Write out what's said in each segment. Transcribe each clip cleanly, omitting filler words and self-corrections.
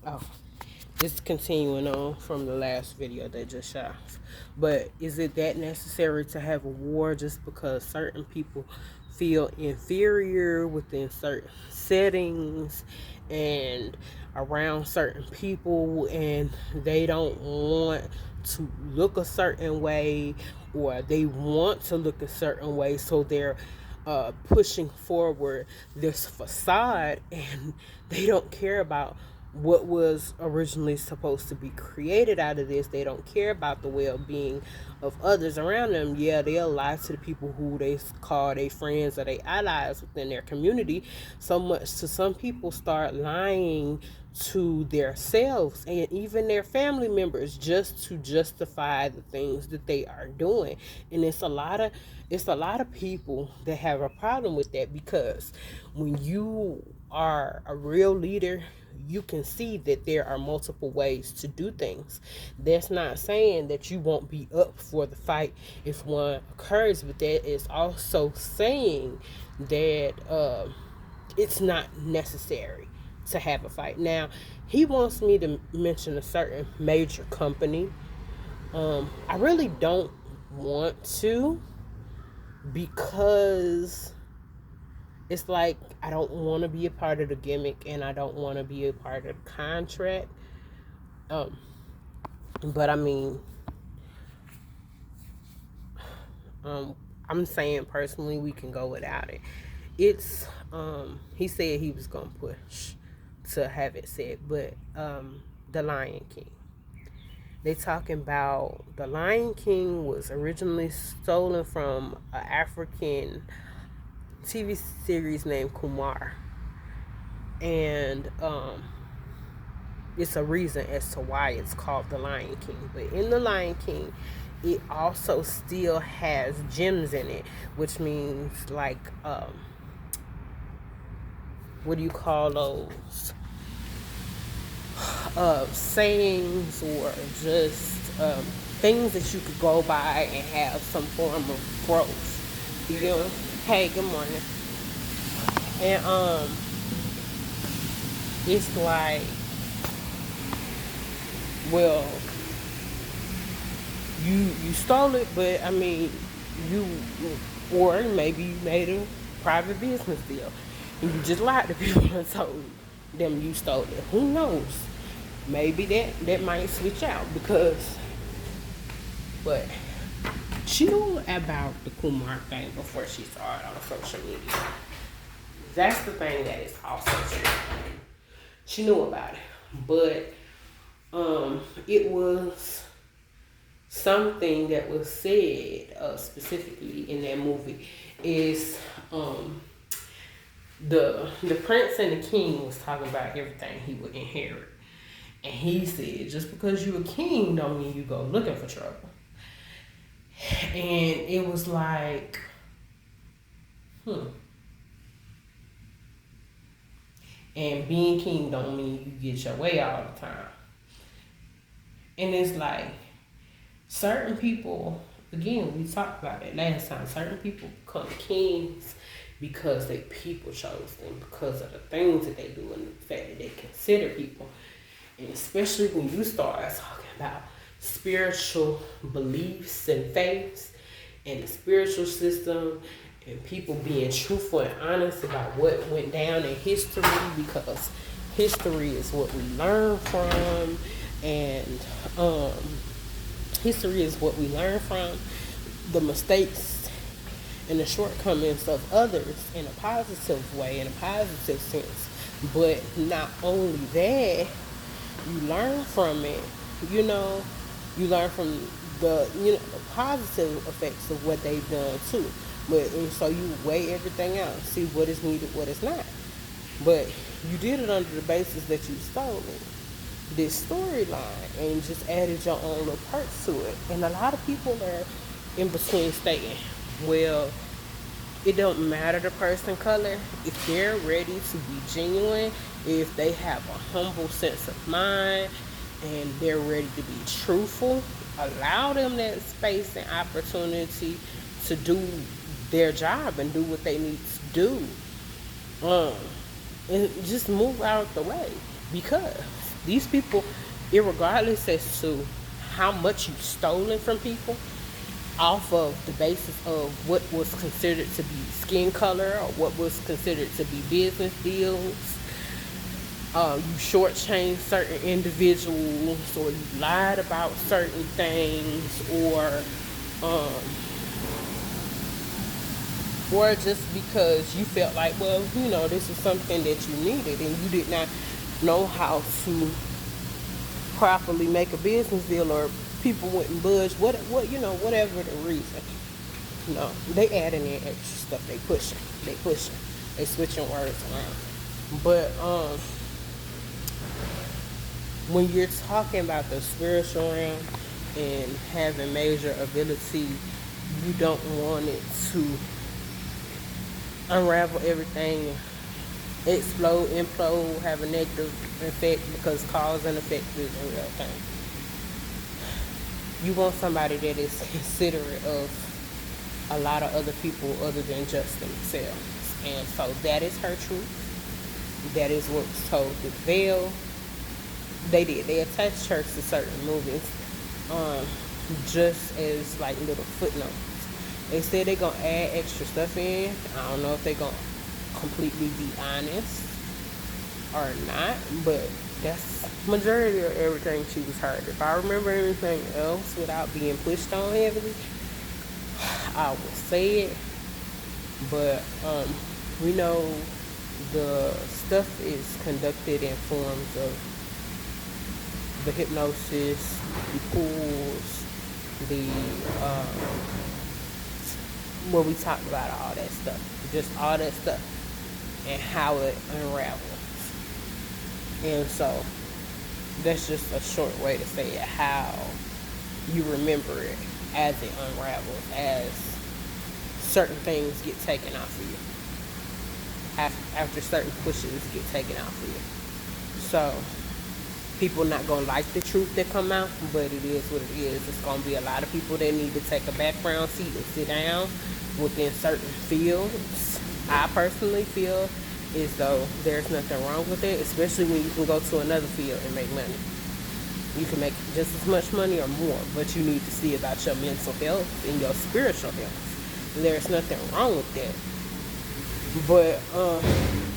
Oh, just continuing on from the last video they just shot. But is it that necessary to have a war just because certain people feel inferior within certain settings and around certain people, and they don't want to look a certain way, or they want to look a certain way, so they're pushing forward this facade, and they don't care about what was originally supposed to be created out of this. They don't care about the well-being of others around them. Yeah, they'll lie to the people who they call their friends or their allies within their community, so much to some people start lying to themselves and even their family members just to justify the things that they are doing. And it's a lot of people that have a problem with that, because when you are a real leader, you can see that there are multiple ways to do things. That's not saying that you won't be up for the fight if one occurs, but that is also saying that it's not necessary to have a fight. Now, he wants me to mention a certain major company. I really don't want to, because it's like I don't want to be a part of the gimmick, and I don't want to be a part of the contract. Um, but I mean, um, I'm saying personally we can go without it. It's he said he was gonna push to have it said, but the Lion King. They talking about the Lion King was originally stolen from an African TV series named Kumar, and it's a reason as to why it's called the Lion King. But in the Lion King, it also still has gems in it, which means like what do you call those? Sayings, or just things that you could go by and have some form of growth. You know? Hey, good morning. And it's like, well, you stole it, but I mean, you, or maybe you made a private business deal, and you just lied to people and told them you stole it. Who knows? Maybe that might switch out, because, but she knew about the Kumar thing before she started on social media. That's the thing that is also true. She knew about it, but it was something that was said specifically in that movie. Is the prince and the king was talking about everything he would inherit, and he said, just because you're a king don't mean you go looking for trouble. And it was like, and being king don't mean you get your way all the time. And it's like, certain people, again, we talked about it last time, certain people become kings because they people chose them, because of the things that they do and the fact that they consider people. And especially when you start talking about spiritual beliefs and faiths and the spiritual system, and people being truthful and honest about what went down in history, because history is what we learn from, and history is what we learn from the mistakes and the shortcomings of others in a positive way, in a positive sense. But not only that, you learn from it. You know, you learn from the positive effects of what they've done too. But and so you weigh everything out, see what is needed, what is not. But you did it under the basis that you stole it, this storyline, and just added your own little perks to it. And a lot of people are in between stating, well, it don't matter the person color. If they're ready to be genuine, if they have a humble sense of mind, and they're ready to be truthful, allow them that space and opportunity to do their job and do what they need to do. And just move out the way, because These people, irregardless as to how much you've stolen from people, off of the basis of what was considered to be skin color or what was considered to be business deals, you shortchanged certain individuals, or you lied about certain things, um, or just because you felt like, well, this is something that you needed and you did not know how to properly make a business deal, or people wouldn't budge, whatever the reason. No, they adding in extra stuff. They switching words around. But when you're talking about the spiritual realm and having major ability, you don't want it to unravel everything, explode, implode, have a negative effect, because cause and effect is a real thing. You want somebody that is considerate of a lot of other people other than just themselves. And so that is her truth. That is what was told with Veil. They attached her to certain movies, just as like little footnotes. They said they're gonna add extra stuff in. I don't know if they're gonna completely be honest or not, but that's majority of everything she was heard. If I remember anything else without being pushed on heavily, I will say it. But we know the stuff is conducted in forms of the hypnosis, the pools, the where we talk about all that stuff, just all that stuff, and how it unravels. And so that's just a short way to say it, how you remember it as it unravels, as certain things get taken off of you, after certain pushes get taken off of you. So people not gonna like the truth that come out, but it is what it is. It's gonna be a lot of people that need to take a background seat and sit down within certain fields. I personally feel as though there's nothing wrong with it, especially when you can go to another field and make money. You can make just as much money or more, but you need to see about your mental health and your spiritual health. There's nothing wrong with that. But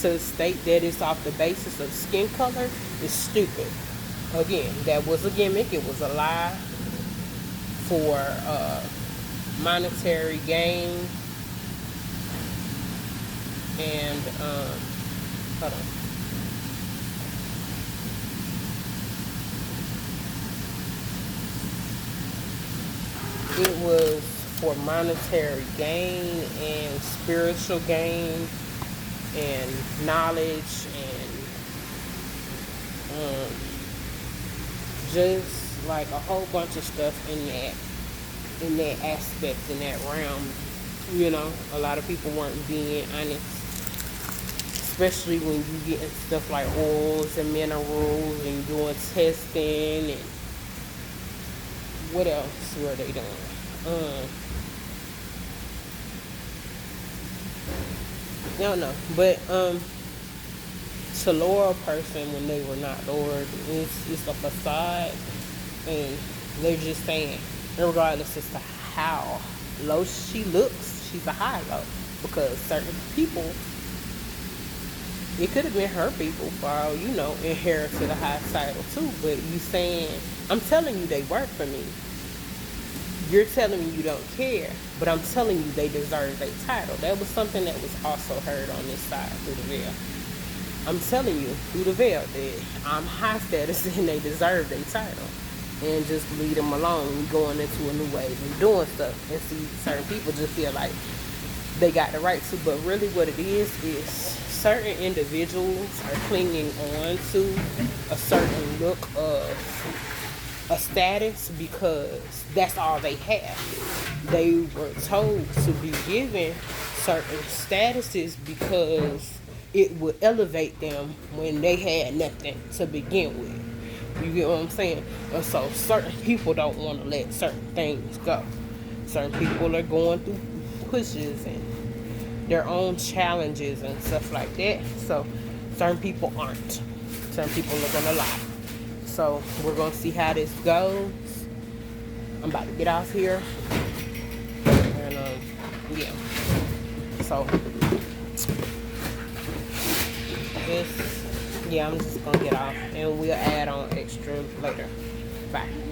to state that it's off the basis of skin color is stupid. Again, that was a gimmick. It was a lie for monetary gain. And hold on. It was for monetary gain and spiritual gain and knowledge and just like a whole bunch of stuff in that aspect, in that realm. A lot of people weren't being honest, especially when you get stuff like oils and minerals and doing testing and what else were they doing? I don't know, but to lower a person when they were not lowered, it's a facade, and they're just saying, regardless as to how low she looks, she's a high low, because certain people, it could have been her people for all you know, inherited a high title too. But you saying, I'm telling you they work for me. You're telling me you don't care, but I'm telling you they deserve a title. That was something that was also heard on this side through the veil. I'm telling you through the veil that I'm high status and they deserve a title. And just leave them alone, going into a new way of doing stuff. And see, certain people just feel like they got the right to, but really what it is certain individuals are clinging on to a certain look of a status because that's all they have. They were told to be given certain statuses because it would elevate them when they had nothing to begin with. You get what I'm saying? And so certain people don't want to let certain things go. Certain people are going through pushes and their own challenges and stuff like that. So certain people aren't. Certain people are gonna lie. So we're gonna see how this goes. I'm about to get off here, and yeah. So this, yeah, I'm just gonna get off, and we'll add on extra later. Bye.